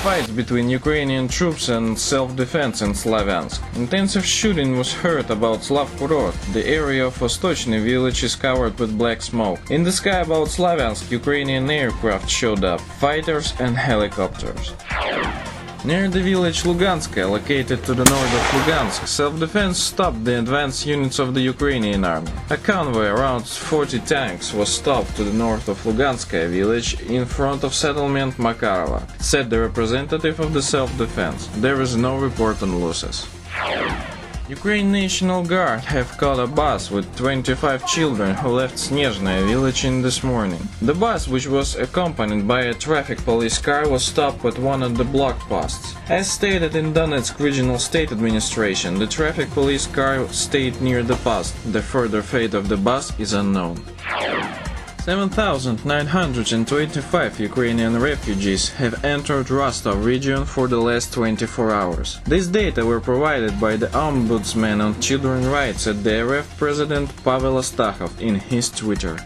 fights between Ukrainian troops and self-defense in Slavyansk. Intensive shooting was heard about Slavkurod. The area of Vostochny village is covered with black smoke. In the sky about Slavyansk, Ukrainian aircraft showed up, fighters and helicopters. Near the village Luganskaya, located to the north of Lugansk, self-defense stopped the advance units of the Ukrainian army. A convoy around 40 tanks was stopped to the north of Luganskaya village in front of settlement Makarova, said the representative of the self-defense. There is no report on losses. Ukraine National Guard have caught a bus with 25 children who left Snezhnaya village in this morning. The bus, which was accompanied by a traffic police car, was stopped at one of the block posts. As stated in Donetsk Regional State Administration, the traffic police car stayed near the post. The further fate of the bus is unknown. 7,925 Ukrainian refugees have entered Rostov region for the last 24 hours. These data were provided by the Ombudsman on Children's Rights at the RF President Pavel Astahov in his Twitter.